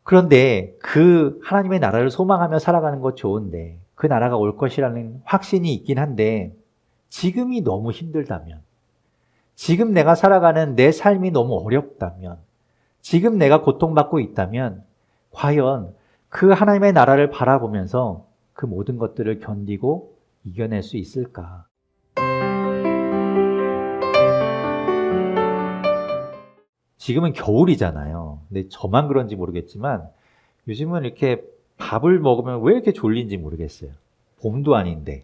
그런데 그 하나님의 나라를 소망하며 살아가는 것 좋은데 그 나라가 올 것이라는 확신이 있긴 한데 지금이 너무 힘들다면, 지금 내가 살아가는 내 삶이 너무 어렵다면, 지금 내가 고통받고 있다면 과연 그 하나님의 나라를 바라보면서 그 모든 것들을 견디고 이겨낼 수 있을까? 지금은 겨울이잖아요. 근데 저만 그런지 모르겠지만 요즘은 이렇게 밥을 먹으면 왜 이렇게 졸린지 모르겠어요. 봄도 아닌데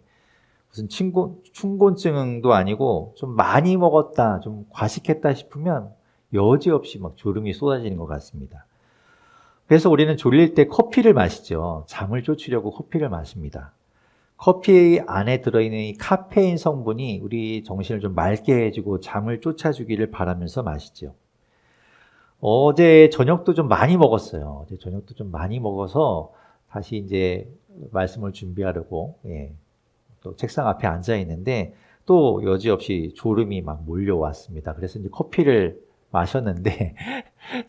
무슨 충곤증도 아니고 좀 많이 먹었다, 좀 과식했다 싶으면 여지없이 막 졸음이 쏟아지는 것 같습니다. 그래서 우리는 졸릴 때 커피를 마시죠. 잠을 쫓으려고 커피를 마십니다. 커피 안에 들어있는 이 카페인 성분이 우리 정신을 좀 맑게 해주고 잠을 쫓아주기를 바라면서 마시죠. 어제 저녁도 좀 많이 먹었어요. 어제 저녁도 좀 많이 먹어서 다시 이제 말씀을 준비하려고 또 책상 앞에 앉아 있는데 또 여지없이 졸음이 막 몰려왔습니다. 그래서 이제 커피를 마셨는데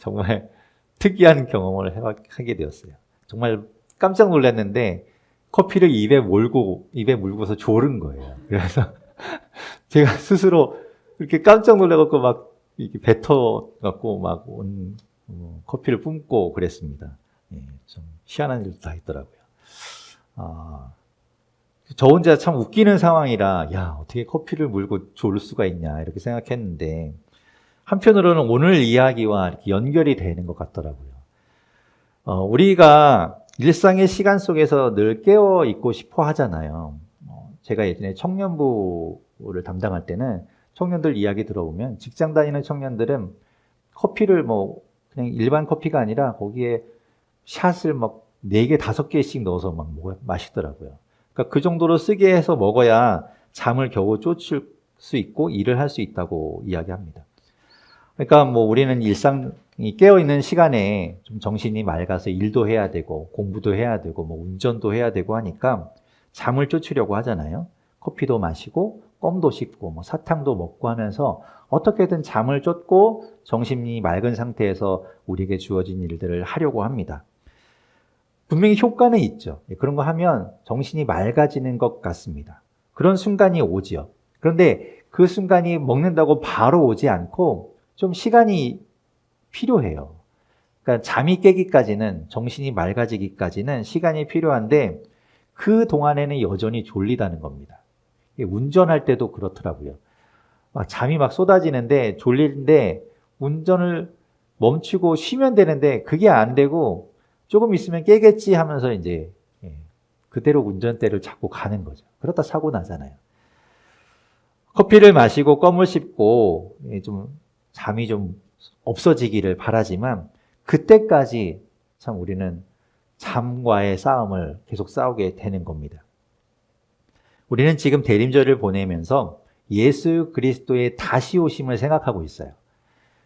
정말 특이한 경험을 하게 되었어요. 정말 깜짝 놀랐는데 커피를 입에 물고서 졸은 거예요. 그래서 제가 스스로 이렇게 깜짝 놀라갖고 막 이렇게 뱉어갖고 막 커피를 뿜고 그랬습니다. 좀 희한한 일도 다 있더라고요. 저 혼자 참 웃기는 상황이라 야 어떻게 커피를 물고 졸을 수가 있냐 이렇게 생각했는데 한편으로는 오늘 이야기와 이렇게 연결이 되는 것 같더라고요. 우리가 일상의 시간 속에서 늘 깨어 있고 싶어 하잖아요. 제가 예전에 청년부를 담당할 때는 청년들 이야기 들어보면 직장 다니는 청년들은 커피를 뭐 그냥 일반 커피가 아니라 거기에 샷을 막 4개, 5개씩 넣어서 막 마시더라고요. 그러니까 그 정도로 쓰게 해서 먹어야 잠을 겨우 쫓을 수 있고 일을 할 수 있다고 이야기합니다. 그러니까 뭐 우리는 일상이 깨어있는 시간에 좀 정신이 맑아서 일도 해야 되고 공부도 해야 되고 뭐 운전도 해야 되고 하니까 잠을 쫓으려고 하잖아요. 커피도 마시고 껌도 씹고 뭐 사탕도 먹고 하면서 어떻게든 잠을 쫓고 정신이 맑은 상태에서 우리에게 주어진 일들을 하려고 합니다. 분명히 효과는 있죠. 그런 거 하면 정신이 맑아지는 것 같습니다. 그런 순간이 오지요. 그런데 그 순간이 먹는다고 바로 오지 않고 좀 시간이 필요해요. 그러니까 잠이 깨기까지는, 정신이 맑아지기까지는 시간이 필요한데 그 동안에는 여전히 졸리다는 겁니다. 운전할 때도 그렇더라고요. 잠이 막 쏟아지는데 졸리는데 운전을 멈추고 쉬면 되는데 그게 안 되고 조금 있으면 깨겠지 하면서 이제 그대로 운전대를 잡고 가는 거죠. 그러다 사고 나잖아요. 커피를 마시고 껌을 씹고 좀 잠이 좀 없어지기를 바라지만 그때까지 참 우리는 잠과의 싸움을 계속 싸우게 되는 겁니다. 우리는 지금 대림절을 보내면서 예수 그리스도의 다시 오심을 생각하고 있어요.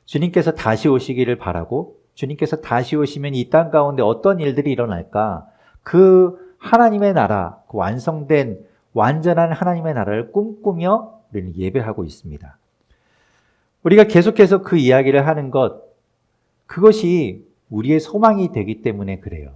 주님께서 다시 오시기를 바라고 주님께서 다시 오시면 이 땅 가운데 어떤 일들이 일어날까? 그 하나님의 나라, 그 완성된 완전한 하나님의 나라를 꿈꾸며 우리는 예배하고 있습니다. 우리가 계속해서 그 이야기를 하는 그것이 우리의 소망이 되기 때문에 그래요.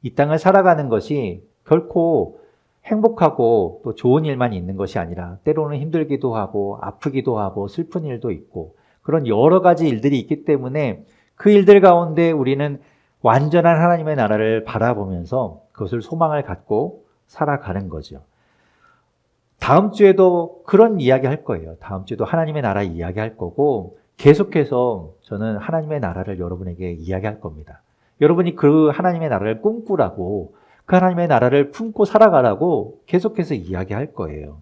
이 땅을 살아가는 것이 결코 행복하고 또 좋은 일만 있는 것이 아니라 때로는 힘들기도 하고 아프기도 하고 슬픈 일도 있고 그런 여러 가지 일들이 있기 때문에 그 일들 가운데 우리는 완전한 하나님의 나라를 바라보면서 그것을 소망을 갖고 살아가는 거죠. 다음 주에도 그런 이야기 할 거예요. 다음 주에도 하나님의 나라 이야기 할 거고 계속해서 저는 하나님의 나라를 여러분에게 이야기할 겁니다. 여러분이 그 하나님의 나라를 꿈꾸라고 그 하나님의 나라를 품고 살아가라고 계속해서 이야기할 거예요.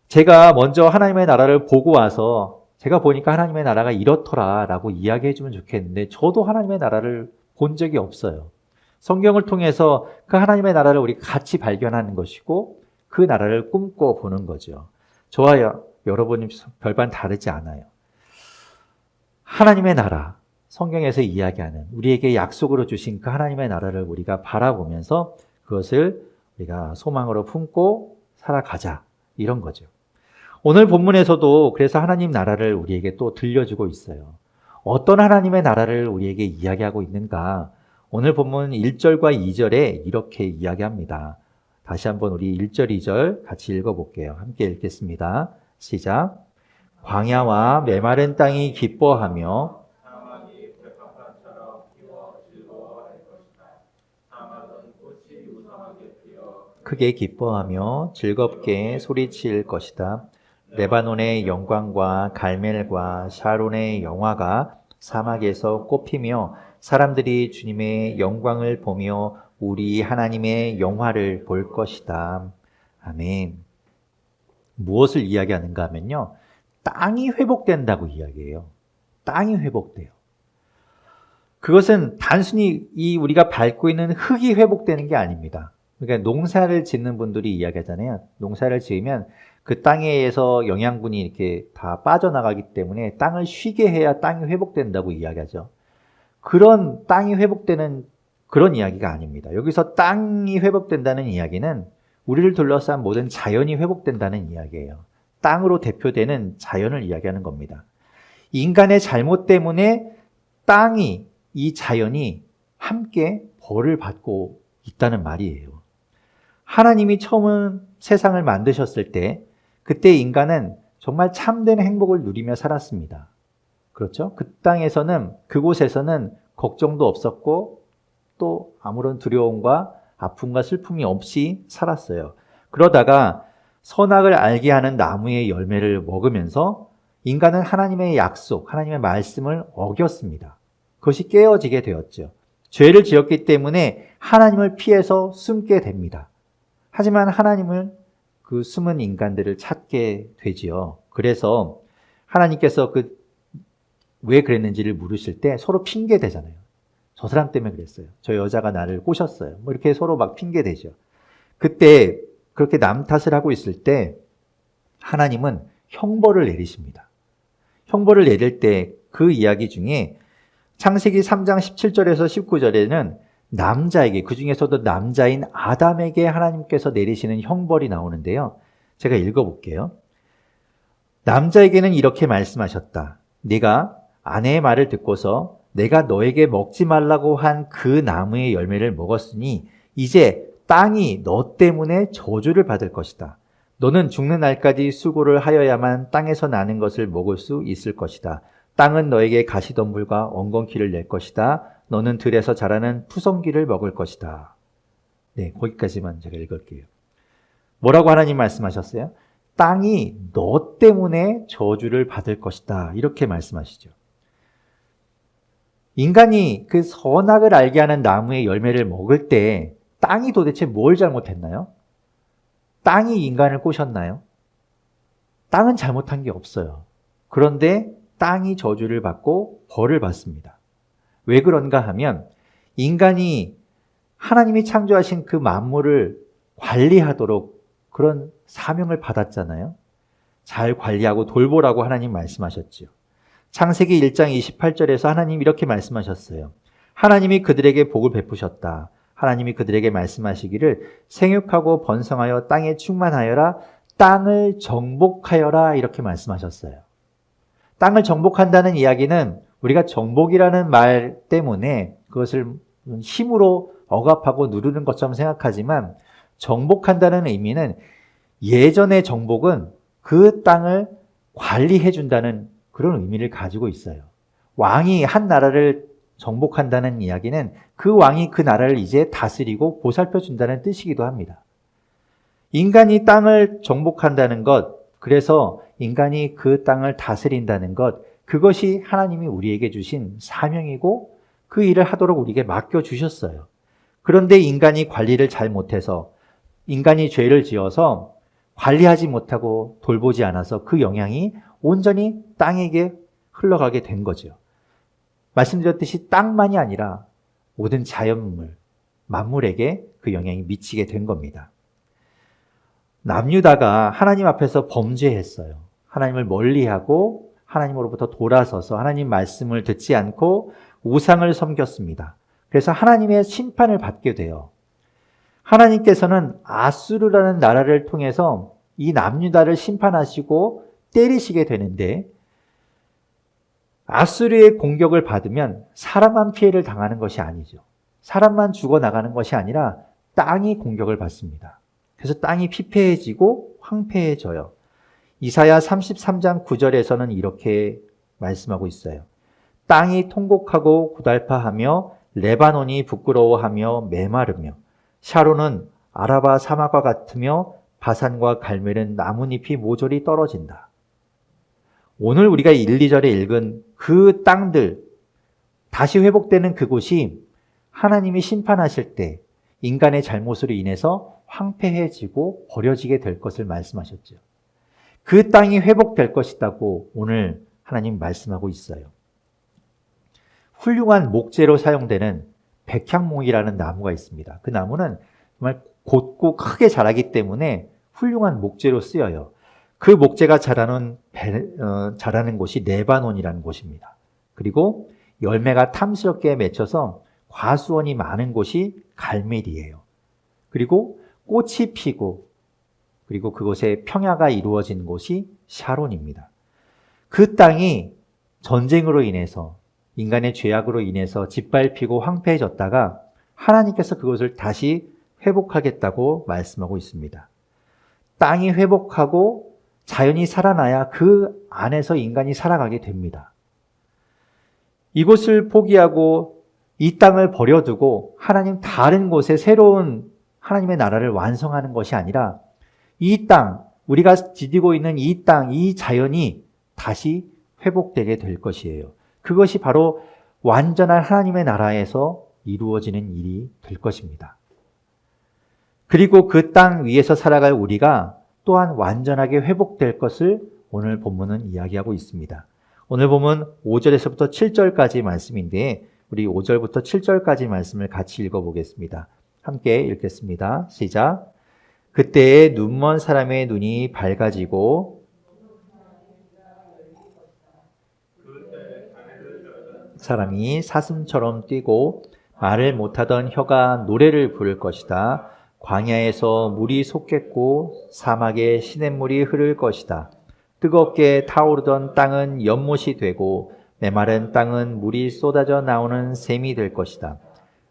제가 먼저 하나님의 나라를 보고 와서 제가 보니까 하나님의 나라가 이렇더라라고 이야기해 주면 좋겠는데 저도 하나님의 나라를 본 적이 없어요. 성경을 통해서 그 하나님의 나라를 우리 같이 발견하는 것이고 그 나라를 꿈꿔보는 거죠. 저와 여러분이 별반 다르지 않아요. 하나님의 나라, 성경에서 이야기하는 우리에게 약속으로 주신 그 하나님의 나라를 우리가 바라보면서 그것을 우리가 소망으로 품고 살아가자 이런 거죠. 오늘 본문에서도 그래서 하나님 나라를 우리에게 또 들려주고 있어요. 어떤 하나님의 나라를 우리에게 이야기하고 있는가? 오늘 본문 1절과 2절에 이렇게 이야기합니다. 다시 한번 우리 1절, 2절 같이 읽어볼게요. 함께 읽겠습니다. 시작. 광야와 메마른 땅이 기뻐하며 크게 기뻐하며 즐겁게 소리칠 것이다. 레바논의 영광과 갈멜과 샤론의 영화가 사막에서 꽃피며 사람들이 주님의 영광을 보며 우리 하나님의 영화를 볼 것이다. 아멘. 무엇을 이야기하는가 하면요. 땅이 회복된다고 이야기해요. 땅이 회복돼요. 그것은 단순히 이 우리가 밟고 있는 흙이 회복되는 게 아닙니다. 그러니까 농사를 짓는 분들이 이야기하잖아요. 농사를 지으면 그 땅에서 영양분이 이렇게 다 빠져나가기 때문에 땅을 쉬게 해야 땅이 회복된다고 이야기하죠. 그런 땅이 회복되는 그런 이야기가 아닙니다. 여기서 땅이 회복된다는 이야기는 우리를 둘러싼 모든 자연이 회복된다는 이야기예요. 땅으로 대표되는 자연을 이야기하는 겁니다. 인간의 잘못 때문에 땅이, 이 자연이 함께 벌을 받고 있다는 말이에요. 하나님이 처음 세상을 만드셨을 때 그때 인간은 정말 참된 행복을 누리며 살았습니다. 그렇죠? 그 땅에서는, 그곳에서는 걱정도 없었고 또 아무런 두려움과 아픔과 슬픔이 없이 살았어요. 그러다가 선악을 알게 하는 나무의 열매를 먹으면서 인간은 하나님의 약속, 하나님의 말씀을 어겼습니다. 그것이 깨어지게 되었죠. 죄를 지었기 때문에 하나님을 피해서 숨게 됩니다. 하지만 하나님을 그 숨은 인간들을 찾게 되지요. 그래서 하나님께서 왜 그랬는지를 물으실 때 서로 핑계 대잖아요. 저 사람 때문에 그랬어요. 저 여자가 나를 꼬셨어요. 뭐 이렇게 서로 막 핑계 대죠. 그때 그렇게 남 탓을 하고 있을 때 하나님은 형벌을 내리십니다. 형벌을 내릴 때 그 이야기 중에 창세기 3장 17절에서 19절에는 남자에게, 그 중에서도 남자인 아담에게 하나님께서 내리시는 형벌이 나오는데요. 제가 읽어볼게요. 남자에게는 이렇게 말씀하셨다. 네가 아내의 말을 듣고서 내가 너에게 먹지 말라고 한 그 나무의 열매를 먹었으니 이제 땅이 너 때문에 저주를 받을 것이다. 너는 죽는 날까지 수고를 하여야만 땅에서 나는 것을 먹을 수 있을 것이다. 땅은 너에게 가시덤불과 엉겅퀴를 낼 것이다. 너는 들에서 자라는 푸성귀를 먹을 것이다. 네, 거기까지만 제가 읽을게요. 뭐라고 하나님 말씀하셨어요? 땅이 너 때문에 저주를 받을 것이다. 이렇게 말씀하시죠. 인간이 그 선악을 알게 하는 나무의 열매를 먹을 때 땅이 도대체 뭘 잘못했나요? 땅이 인간을 꼬셨나요? 땅은 잘못한 게 없어요. 그런데 땅이 저주를 받고 벌을 받습니다. 왜 그런가 하면 인간이 하나님이 창조하신 그 만물을 관리하도록 그런 사명을 받았잖아요. 잘 관리하고 돌보라고 하나님 말씀하셨죠. 창세기 1장 28절에서 하나님 이렇게 말씀하셨어요. 하나님이 그들에게 복을 베푸셨다. 하나님이 그들에게 말씀하시기를 생육하고 번성하여 땅에 충만하여라. 땅을 정복하여라. 이렇게 말씀하셨어요. 땅을 정복한다는 이야기는 우리가 정복이라는 말 때문에 그것을 힘으로 억압하고 누르는 것처럼 생각하지만 정복한다는 의미는 예전의 정복은 그 땅을 관리해 준다는 그런 의미를 가지고 있어요. 왕이 한 나라를 정복한다는 이야기는 그 왕이 그 나라를 이제 다스리고 보살펴 준다는 뜻이기도 합니다. 인간이 땅을 정복한다는 것, 그래서 인간이 그 땅을 다스린다는 것, 그것이 하나님이 우리에게 주신 사명이고 그 일을 하도록 우리에게 맡겨주셨어요. 그런데 인간이 관리를 잘 못해서, 인간이 죄를 지어서 관리하지 못하고 돌보지 않아서 그 영향이 온전히 땅에게 흘러가게 된 거죠. 말씀드렸듯이 땅만이 아니라 모든 자연물, 만물에게 그 영향이 미치게 된 겁니다. 남유다가 하나님 앞에서 범죄했어요. 하나님을 멀리하고 하나님으로부터 돌아서서 하나님 말씀을 듣지 않고 우상을 섬겼습니다. 그래서 하나님의 심판을 받게 돼요. 하나님께서는 아수르라는 나라를 통해서 이 남유다를 심판하시고 때리시게 되는데 아수르의 공격을 받으면 사람만 피해를 당하는 것이 아니죠. 사람만 죽어나가는 것이 아니라 땅이 공격을 받습니다. 그래서 땅이 피폐해지고 황폐해져요. 이사야 33장 9절에서는 이렇게 말씀하고 있어요. 땅이 통곡하고 고달파하며 레바논이 부끄러워하며 메마르며 샤론은 아라바 사막과 같으며 바산과 갈멜은 나뭇잎이 모조리 떨어진다. 오늘 우리가 1, 2절에 읽은 그 땅들, 다시 회복되는 그곳이 하나님이 심판하실 때 인간의 잘못으로 인해서 황폐해지고 버려지게 될 것을 말씀하셨죠. 그 땅이 회복될 것이라고 오늘 하나님 말씀하고 있어요. 훌륭한 목재로 사용되는 백향목이라는 나무가 있습니다. 그 나무는 정말 곧고 크게 자라기 때문에 훌륭한 목재로 쓰여요. 그 목재가 자라는 곳이 레바논이라는 곳입니다. 그리고 열매가 탐스럽게 맺혀서 과수원이 많은 곳이 갈멜이에요. 그리고 꽃이 피고 그리고 그곳에 평야가 이루어진 곳이 샤론입니다. 그 땅이 전쟁으로 인해서 인간의 죄악으로 인해서 짓밟히고 황폐해졌다가 하나님께서 그것을 다시 회복하겠다고 말씀하고 있습니다. 땅이 회복하고 자연이 살아나야 그 안에서 인간이 살아가게 됩니다. 이곳을 포기하고 이 땅을 버려두고 하나님 다른 곳에 새로운 하나님의 나라를 완성하는 것이 아니라 이 땅, 우리가 디디고 있는 이 땅, 이 자연이 다시 회복되게 될 것이에요. 그것이 바로 완전한 하나님의 나라에서 이루어지는 일이 될 것입니다. 그리고 그 땅 위에서 살아갈 우리가 또한 완전하게 회복될 것을 오늘 본문은 이야기하고 있습니다. 오늘 본문 5절에서부터 7절까지 말씀인데 우리 5절부터 7절까지 말씀을 같이 읽어보겠습니다. 함께 읽겠습니다. 시작. 그때에 눈먼 사람의 눈이 밝아지고 사람이 사슴처럼 뛰고 말을 못하던 혀가 노래를 부를 것이다. 광야에서 물이 솟겠고 사막에 시냇물이 흐를 것이다. 뜨겁게 타오르던 땅은 연못이 되고 메마른 땅은 물이 쏟아져 나오는 샘이 될 것이다.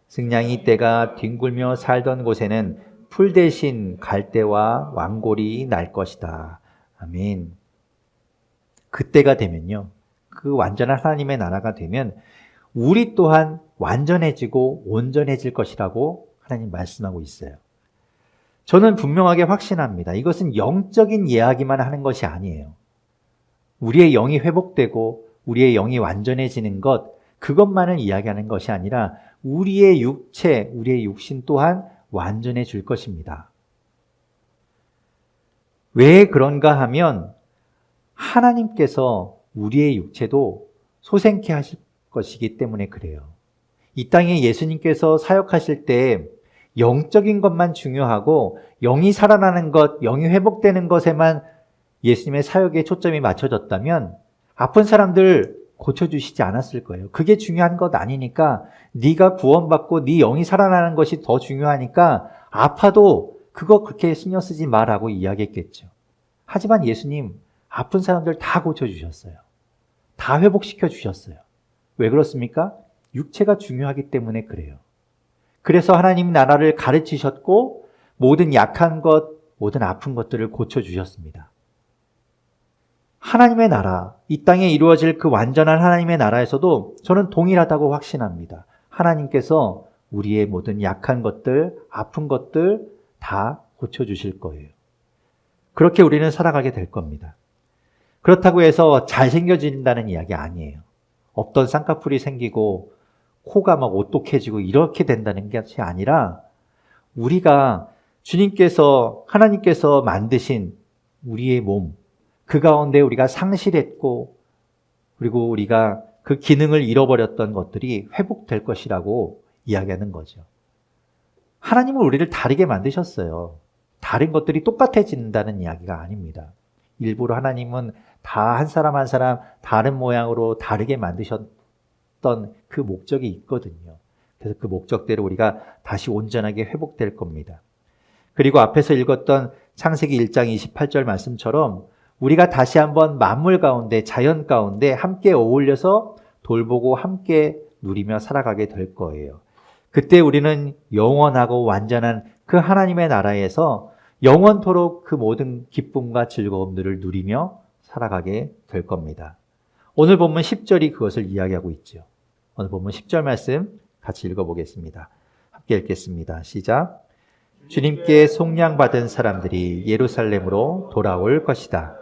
승냥이 떼가 뒹굴며 살던 곳에는 풀 대신 갈대와 왕골이 날 것이다. 아멘. 그때가 되면요. 그 완전한 하나님의 나라가 되면 우리 또한 완전해지고 온전해질 것이라고 하나님 말씀하고 있어요. 저는 분명하게 확신합니다. 이것은 영적인 이야기만 하는 것이 아니에요. 우리의 영이 회복되고 우리의 영이 완전해지는 것, 그것만을 이야기하는 것이 아니라 우리의 육체, 우리의 육신 또한 완전해질 것입니다. 왜 그런가 하면 하나님께서 우리의 육체도 소생케 하실 것이기 때문에 그래요. 이 땅에 예수님께서 사역하실 때 영적인 것만 중요하고 영이 살아나는 것, 영이 회복되는 것에만 예수님의 사역에 초점이 맞춰졌다면 아픈 사람들 고쳐주시지 않았을 거예요. 그게 중요한 것 아니니까 네가 구원받고 네 영이 살아나는 것이 더 중요하니까 아파도 그거 그렇게 신경 쓰지 마라고 이야기했겠죠. 하지만 예수님 아픈 사람들 다 고쳐주셨어요. 다 회복시켜 주셨어요. 왜 그렇습니까? 육체가 중요하기 때문에 그래요. 그래서 하나님 나라를 가르치셨고 모든 약한 것, 모든 아픈 것들을 고쳐주셨습니다. 하나님의 나라, 이 땅에 이루어질 그 완전한 하나님의 나라에서도 저는 동일하다고 확신합니다. 하나님께서 우리의 모든 약한 것들, 아픈 것들 다 고쳐주실 거예요. 그렇게 우리는 살아가게 될 겁니다. 그렇다고 해서 잘생겨진다는 이야기 아니에요. 없던 쌍꺼풀이 생기고 코가 막 오똑해지고 이렇게 된다는 것이 아니라 우리가 주님께서 하나님께서 만드신 우리의 몸, 그 가운데 우리가 상실했고 그리고 우리가 그 기능을 잃어버렸던 것들이 회복될 것이라고 이야기하는 거죠. 하나님은 우리를 다르게 만드셨어요. 다른 것들이 똑같아진다는 이야기가 아닙니다. 일부러 하나님은 다 한 사람 한 사람 다른 모양으로 다르게 만드셨던 그 목적이 있거든요. 그래서 그 목적대로 우리가 다시 온전하게 회복될 겁니다. 그리고 앞에서 읽었던 창세기 1장 28절 말씀처럼 우리가 다시 한번 만물 가운데, 자연 가운데 함께 어울려서 돌보고 함께 누리며 살아가게 될 거예요. 그때 우리는 영원하고 완전한 그 하나님의 나라에서 영원토록 그 모든 기쁨과 즐거움들을 누리며 살아가게 될 겁니다. 오늘 본문 10절이 그것을 이야기하고 있죠. 오늘 본문 10절 말씀 같이 읽어보겠습니다. 함께 읽겠습니다. 시작. 주님께 속량받은 사람들이 예루살렘으로 돌아올 것이다.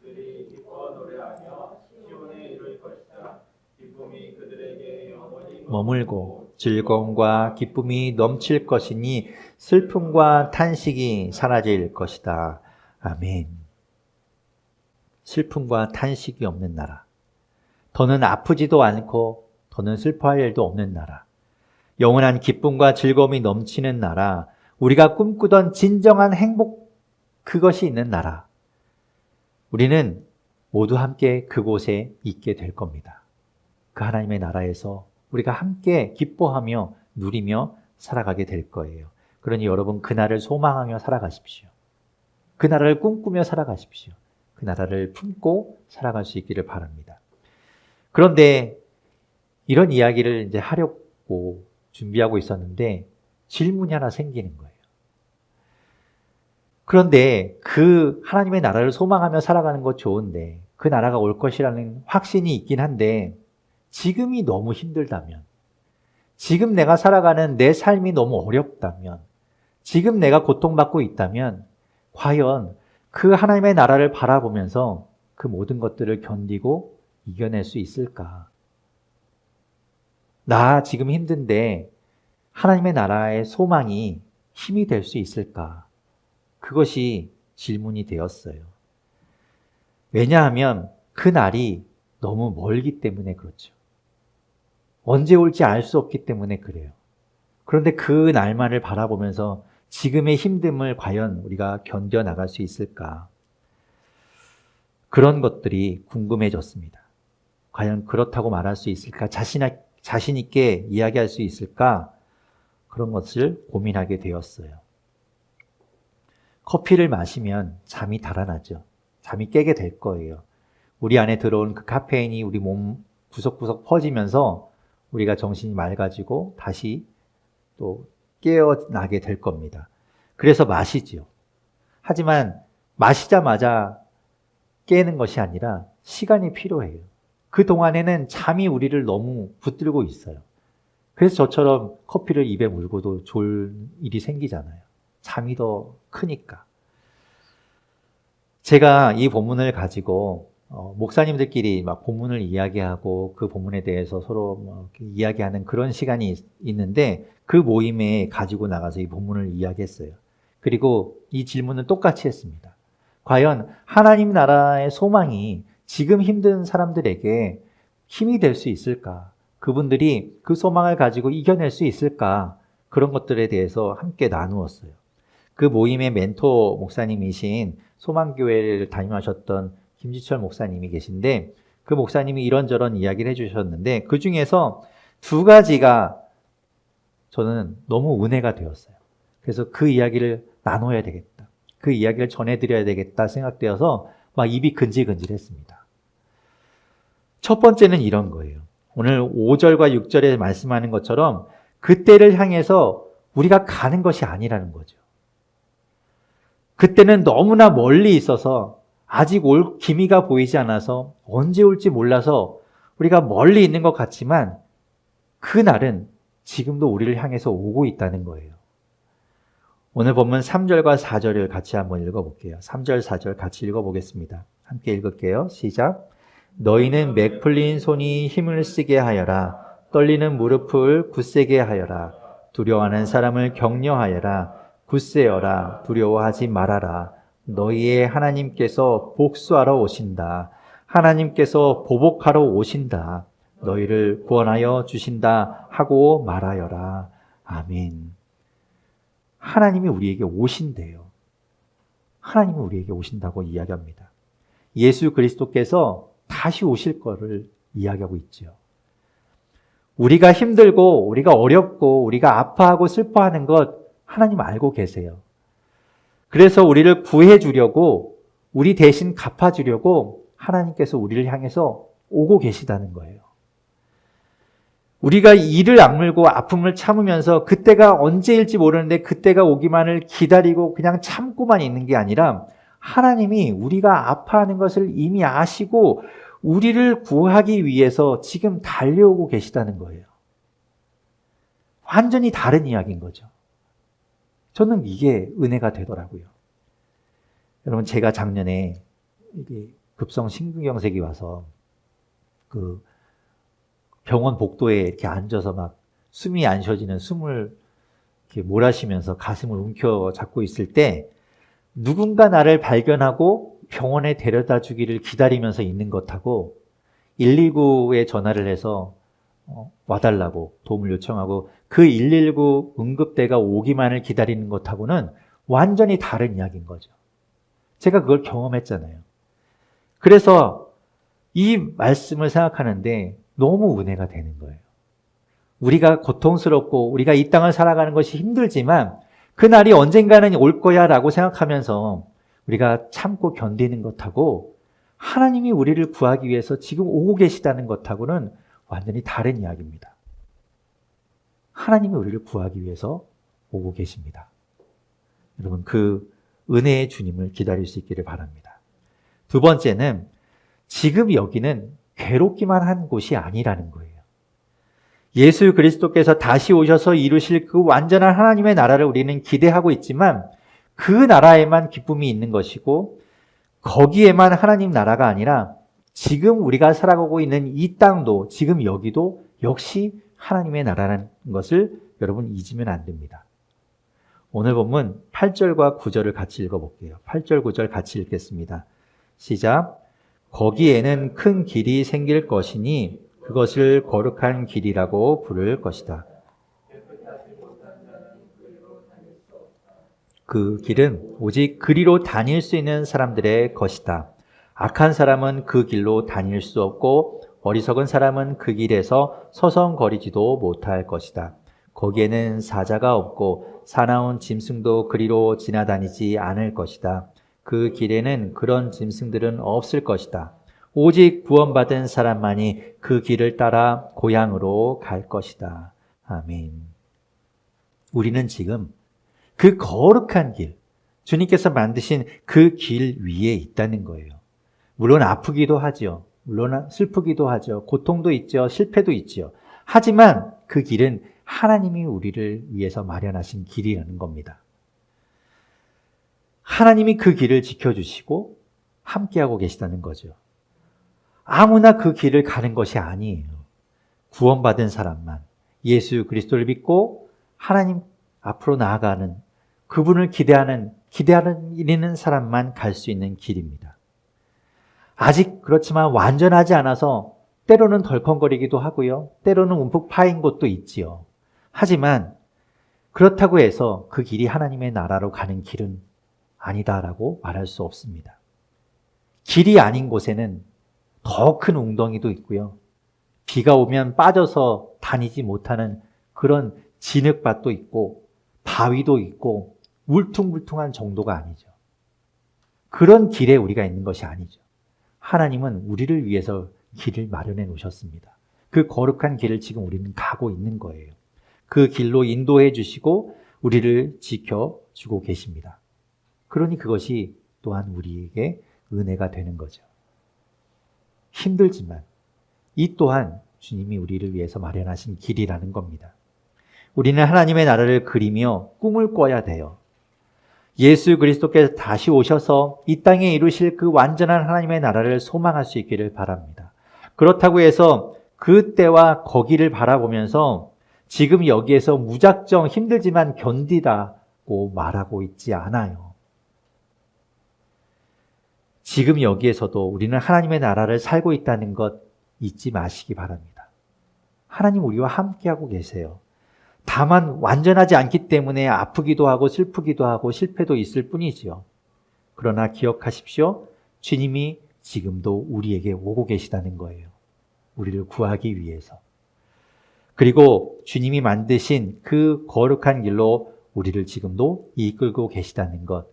그들이 기뻐 노래하며 시온에 이를 것이다. 기쁨이 그들에게 영원히 머물고 즐거움과 기쁨이 넘칠 것이니 슬픔과 탄식이 사라질 것이다. 아멘. 슬픔과 탄식이 없는 나라. 더는 아프지도 않고 더는 슬퍼할 일도 없는 나라. 영원한 기쁨과 즐거움이 넘치는 나라. 우리가 꿈꾸던 진정한 행복, 그것이 있는 나라. 우리는 모두 함께 그곳에 있게 될 겁니다. 그 하나님의 나라에서 우리가 함께 기뻐하며 누리며 살아가게 될 거예요. 그러니 여러분, 그 날을 소망하며 살아가십시오. 그 나라를 꿈꾸며 살아가십시오. 그 나라를 품고 살아갈 수 있기를 바랍니다. 그런데 이런 이야기를 이제 하려고 준비하고 있었는데 질문이 하나 생기는 거예요. 그런데 그 하나님의 나라를 소망하며 살아가는 것 좋은데, 그 나라가 올 것이라는 확신이 있긴 한데, 지금이 너무 힘들다면, 지금 내가 살아가는 내 삶이 너무 어렵다면, 지금 내가 고통받고 있다면, 과연 그 하나님의 나라를 바라보면서 그 모든 것들을 견디고 이겨낼 수 있을까? 나 지금 힘든데 하나님의 나라의 소망이 힘이 될 수 있을까? 그것이 질문이 되었어요. 왜냐하면 그 날이 너무 멀기 때문에 그렇죠. 언제 올지 알 수 없기 때문에 그래요. 그런데 그 날만을 바라보면서 지금의 힘듦을 과연 우리가 견뎌나갈 수 있을까? 그런 것들이 궁금해졌습니다. 과연 그렇다고 말할 수 있을까? 자신 있게 이야기할 수 있을까? 그런 것을 고민하게 되었어요. 커피를 마시면 잠이 달아나죠. 잠이 깨게 될 거예요. 우리 안에 들어온 그 카페인이 우리 몸 구석구석 퍼지면서 우리가 정신이 맑아지고 다시 또 깨어나게 될 겁니다. 그래서 마시지요. 하지만 마시자마자 깨는 것이 아니라 시간이 필요해요. 그 동안에는 잠이 우리를 너무 붙들고 있어요. 그래서 저처럼 커피를 입에 물고도 졸 일이 생기잖아요. 잠이 더 크니까. 제가 이 본문을 가지고 목사님들끼리 막 본문을 이야기하고 그 본문에 대해서 서로 이야기하는 그런 시간이 있는데, 그 모임에 가지고 나가서 이 본문을 이야기했어요. 그리고 이 질문을 똑같이 했습니다. 과연 하나님 나라의 소망이 지금 힘든 사람들에게 힘이 될 수 있을까? 그분들이 그 소망을 가지고 이겨낼 수 있을까? 그런 것들에 대해서 함께 나누었어요. 그 모임의 멘토 목사님이신 소망교회를 담임하셨던 김지철 목사님이 계신데, 그 목사님이 이런저런 이야기를 해주셨는데 그 중에서 두 가지가 저는 너무 은혜가 되었어요. 그래서 그 이야기를 나눠야 되겠다, 그 이야기를 전해드려야 되겠다 생각되어서 막 입이 근질근질했습니다. 첫 번째는 이런 거예요. 오늘 5절과 6절에 말씀하는 것처럼 그때를 향해서 우리가 가는 것이 아니라는 거죠. 그때는 너무나 멀리 있어서 아직 올 기미가 보이지 않아서 언제 올지 몰라서 우리가 멀리 있는 것 같지만, 그 날은 지금도 우리를 향해서 오고 있다는 거예요. 오늘 본문 3절과 4절을 같이 한번 읽어볼게요. 3절, 4절 같이 읽어보겠습니다. 함께 읽을게요. 시작. 너희는 맥 풀린 손이 힘을 쓰게 하여라. 떨리는 무릎을 굳세게 하여라. 두려워하는 사람을 격려하여라. 굳세어라. 두려워하지 말아라. 너희의 하나님께서 복수하러 오신다. 하나님께서 보복하러 오신다. 너희를 구원하여 주신다 하고 말하여라. 아멘. 하나님이 우리에게 오신대요. 하나님이 우리에게 오신다고 이야기합니다. 예수 그리스도께서 다시 오실 거를 이야기하고 있죠. 우리가 힘들고 우리가 어렵고 우리가 아파하고 슬퍼하는 것 하나님 알고 계세요. 그래서 우리를 구해 주려고 우리 대신 갚아주려고 하나님께서 우리를 향해서 오고 계시다는 거예요. 우리가 이를 악물고 아픔을 참으면서 그때가 언제일지 모르는데 그때가 오기만을 기다리고 그냥 참고만 있는 게 아니라 하나님이 우리가 아파하는 것을 이미 아시고 우리를 구하기 위해서 지금 달려오고 계시다는 거예요. 완전히 다른 이야기인 거죠. 저는 이게 은혜가 되더라고요. 여러분, 제가 작년에 이게 급성 심근경색이 와서 그 병원 복도에 이렇게 앉아서 막 숨이 안 쉬어지는 숨을 이렇게 몰아쉬면서 가슴을 움켜잡고 있을 때 누군가 나를 발견하고 병원에 데려다 주기를 기다리면서 있는 것하고 119에 전화를 해서 와달라고 도움을 요청하고 그 119 응급대가 오기만을 기다리는 것하고는 완전히 다른 이야기인 거죠. 제가 그걸 경험했잖아요. 그래서 이 말씀을 생각하는데 너무 은혜가 되는 거예요. 우리가 고통스럽고 우리가 이 땅을 살아가는 것이 힘들지만 그날이 언젠가는 올 거야 라고 생각하면서 우리가 참고 견디는 것하고 하나님이 우리를 구하기 위해서 지금 오고 계시다는 것하고는 완전히 다른 이야기입니다. 하나님이 우리를 구하기 위해서 오고 계십니다. 여러분, 그 은혜의 주님을 기다릴 수 있기를 바랍니다. 두 번째는 지금 여기는 괴롭기만 한 곳이 아니라는 거예요. 예수 그리스도께서 다시 오셔서 이루실 그 완전한 하나님의 나라를 우리는 기대하고 있지만 그 나라에만 기쁨이 있는 것이고 거기에만 하나님 나라가 아니라 지금 우리가 살아가고 있는 이 땅도 지금 여기도 역시 하나님의 나라라는 것을 여러분 잊으면 안 됩니다. 오늘 본문 8절과 9절을 같이 읽어볼게요. 8절, 9절 같이 읽겠습니다. 시작. 거기에는 큰 길이 생길 것이니 그것을 거룩한 길이라고 부를 것이다. 그 길은 오직 그리로 다닐 수 있는 사람들의 것이다. 악한 사람은 그 길로 다닐 수 없고 어리석은 사람은 그 길에서 서성거리지도 못할 것이다. 거기에는 사자가 없고 사나운 짐승도 그리로 지나다니지 않을 것이다. 그 길에는 그런 짐승들은 없을 것이다. 오직 구원받은 사람만이 그 길을 따라 고향으로 갈 것이다. 아멘. 우리는 지금 그 거룩한 길, 주님께서 만드신 그 길 위에 있다는 거예요. 물론 아프기도 하죠. 물론 슬프기도 하죠. 고통도 있죠. 실패도 있죠. 하지만 그 길은 하나님이 우리를 위해서 마련하신 길이라는 겁니다. 하나님이 그 길을 지켜주시고 함께하고 계시다는 거죠. 아무나 그 길을 가는 것이 아니에요. 구원받은 사람만, 예수 그리스도를 믿고 하나님 앞으로 나아가는 그분을 기대하는 사람만 갈 수 있는 길입니다. 아직 그렇지만 완전하지 않아서 때로는 덜컹거리기도 하고요. 때로는 움푹 파인 곳도 있지요. 하지만 그렇다고 해서 그 길이 하나님의 나라로 가는 길은 아니다라고 말할 수 없습니다. 길이 아닌 곳에는 더 큰 웅덩이도 있고요. 비가 오면 빠져서 다니지 못하는 그런 진흙밭도 있고 바위도 있고 울퉁불퉁한 정도가 아니죠. 그런 길에 우리가 있는 것이 아니죠. 하나님은 우리를 위해서 길을 마련해 놓으셨습니다. 그 거룩한 길을 지금 우리는 가고 있는 거예요. 그 길로 인도해 주시고 우리를 지켜주고 계십니다. 그러니 그것이 또한 우리에게 은혜가 되는 거죠. 힘들지만 이 또한 주님이 우리를 위해서 마련하신 길이라는 겁니다. 우리는 하나님의 나라를 그리며 꿈을 꿔야 돼요. 예수 그리스도께서 다시 오셔서 이 땅에 이루실 그 완전한 하나님의 나라를 소망할 수 있기를 바랍니다. 그렇다고 해서 그 때와 거기를 바라보면서 지금 여기에서 무작정 힘들지만 견디라고 말하고 있지 않아요. 지금 여기에서도 우리는 하나님의 나라를 살고 있다는 것 잊지 마시기 바랍니다. 하나님 우리와 함께하고 계세요. 다만 완전하지 않기 때문에 아프기도 하고 슬프기도 하고 실패도 있을 뿐이지요. 그러나 기억하십시오. 주님이 지금도 우리에게 오고 계시다는 거예요. 우리를 구하기 위해서. 그리고 주님이 만드신 그 거룩한 길로 우리를 지금도 이끌고 계시다는 것.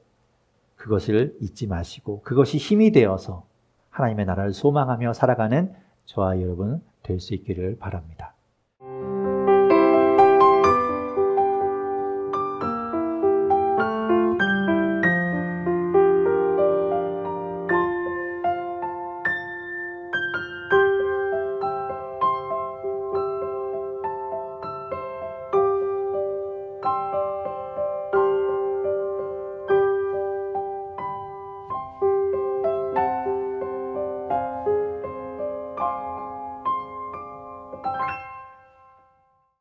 그것을 잊지 마시고 그것이 힘이 되어서 하나님의 나라를 소망하며 살아가는 저와 여러분 될 수 있기를 바랍니다.